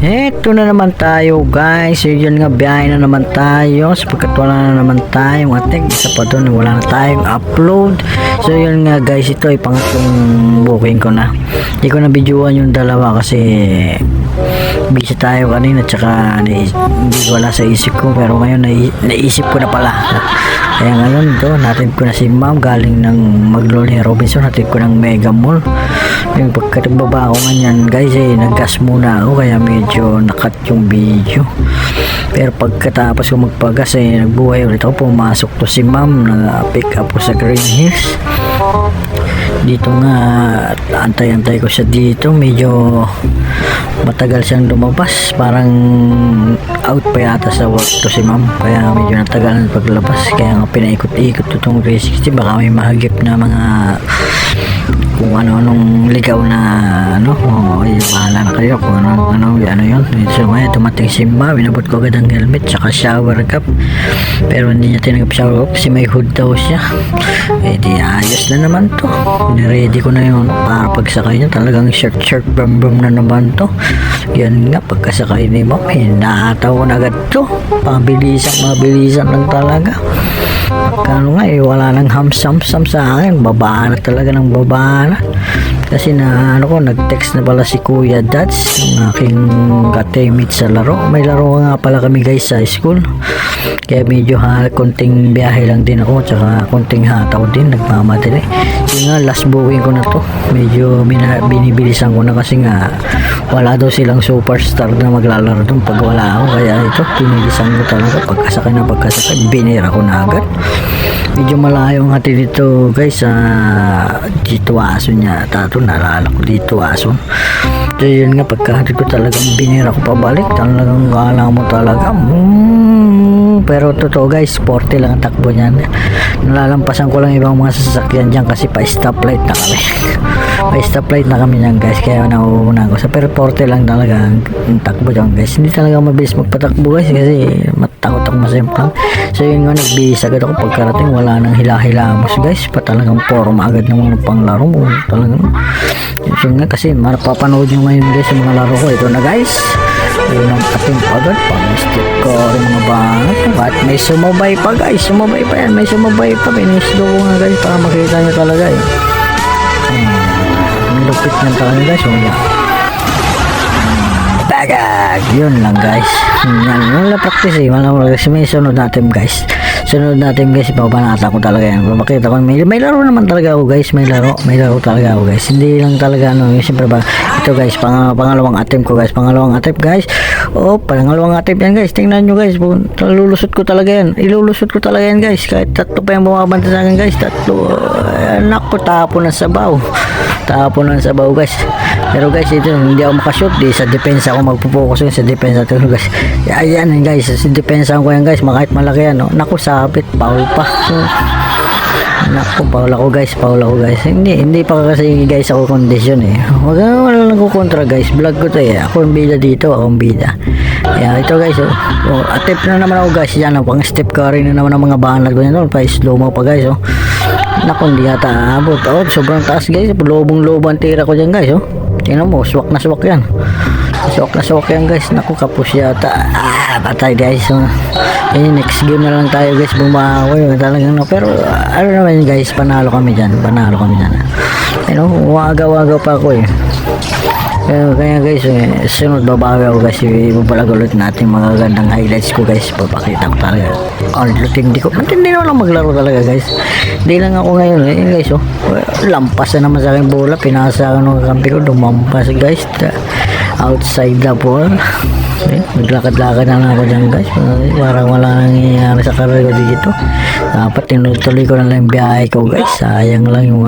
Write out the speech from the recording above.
Eto na naman tayo guys. So yun nga, biyahe na naman tayo. Sapagkat wala na naman tayong ating isa pa doon, wala na tayong upload. So yun nga guys, ito ay pangatlong booking ko na. Hindi ko na videoan yung dalawa kasi busy tayo kanina, tsaka hindi wala sa isip ko, pero ngayon naisip ko na pala. Kaya ngayon to, natin ko na si ma'am galing ng Magnolia Robinson, natin ko ng Mega Mall. Yung pagkatibaba ako ganyan guys, naggas muna ako kaya medyo nakat yung video. Pero pagkatapos ko magpagas nagbuhay ulit ako, pumasok to si ma'am, na pick up ko sa Green Hills. Dito nga, antay-antay ko siya dito, medyo matagal siyang lumabas, parang out pa yata sa work to si ma'am, kaya medyo natagalan paglabas, kaya nga pinaikot-ikot to itong 360, baka may mahagip na mga kung ano-anong ligaw na ano, yung bahala na kayo kung ano yun. So ngayon tumating si ma'am, inabot ko agad ang helmet tsaka shower cap, pero hindi niya tinanggap shower cap kasi may hood daw siya. Di ayos na naman to, niready ko na yun para pagsakay niya, talagang short brum na naman to. Yan nga, pagkasakay ni ma'am, nataw na agad to, mabilisan lang talaga. Pagkano nga wala nang hamsam-sam sa akin, babaan na talaga ng babaan. Kasi nag-text na pala si Kuya Dads, yung aking ka-teammate sa laro. May laro nga pala kami guys sa school, kaya medyo konting biyahe lang din ako, tsaka konting hataw din, nagmamadali. Kasi nga last booking ko na to, medyo binibilisan ko na kasi nga wala daw silang superstar na maglalaro doon pag wala ako, kaya ito pinilisan ko talaga. Pagkasakay binira ko na agad. Medyo malayo ang hati dito guys, sa dito aso niya tato, nalala ko dito aso. So yun nga, pagkahatid ko talagang binira ko pabalik, talagang kala mo talaga pero totoo guys, 40 lang ang takbo niyan. Nalalampasan ko lang ibang mga sasakyan dyan kasi pa stoplight na kami. Pa stoplight na kami dyan guys, kaya nauuna ko sa, pero 40 lang talaga ang takbo dyan guys. Hindi talaga mabilis magpatakbo guys kasi matakot ako masemplang. So yun nga, nagbihis agad ako pagkarating, wala nang hila-hilamos guys, pa talagang forma agad ng mga panglaro mo talagang. Yun nga, kasi mapapanood nyo ngayon guys sa mga laro ko. Ito na guys, ayun ang ating agad pang-stick ko rin mga banat, at may sumabay pa guys, sumabay pa yan, may sumabay pa, pinislo ko nga guys para makita nyo talaga ang lupit ng talaga guys. Bagag, yun lang guys, wala practice kasi may sunod natin guys, ipapanata ko talaga yan. Makita ko may laro naman talaga ako guys, may laro talaga ako guys, hindi lang talaga siyempre ba ito guys, pangalawang attempt ko guys, pangalawang attempt yan guys, tingnan nyo guys, ilulusot ko talaga yan guys, kahit tatlo pa yung bumabanta sa akin guys, tatlo, naku, tapon ng sabaw guys. Pero guys, ito hindi ako makashoot, di sa depensa ako magpo-focus sa depensa to guys. Ayan guys, sa depensa ko yan guys, kahit malaki yan, naku, sabit, foul pa. Naku, foul ako guys. Hindi pa kasi guys ako condition wala lang ko kontra guys, vlog ko to akong bida dito, akong bida. Ito guys, attempt na naman ako guys, yan pang step carry na naman ang mga banat ko yan, pa slow mo pa guys. Naku, hindi yata abot, sobrang taas guys, lobong-lobong tira ko dyan guys. Tingnan mo, swak na swak yan guys. Naku, kapos yata, patay guys. Next game na lang tayo guys, bumawi talagang pero ano naman guys, panalo kami dyan. Wagaw pa ako kaya guys, sunod babawi ako guys, ibabalag ulit natin mga gandang highlights ko guys, papakita ko talaga. Hindi naman lang maglaro talaga guys, hindi lang ako ngayon guys. Lampas na naman sa akin bola, pinasa ako ng kampi ko, dumampas guys, outside the ball. Maglakad-lakad na lang ako dyan guys, parang wala nangyayari sa karir ko dito. Dapat tinutuloy ko na lang biyahe ko guys, sayang lang yung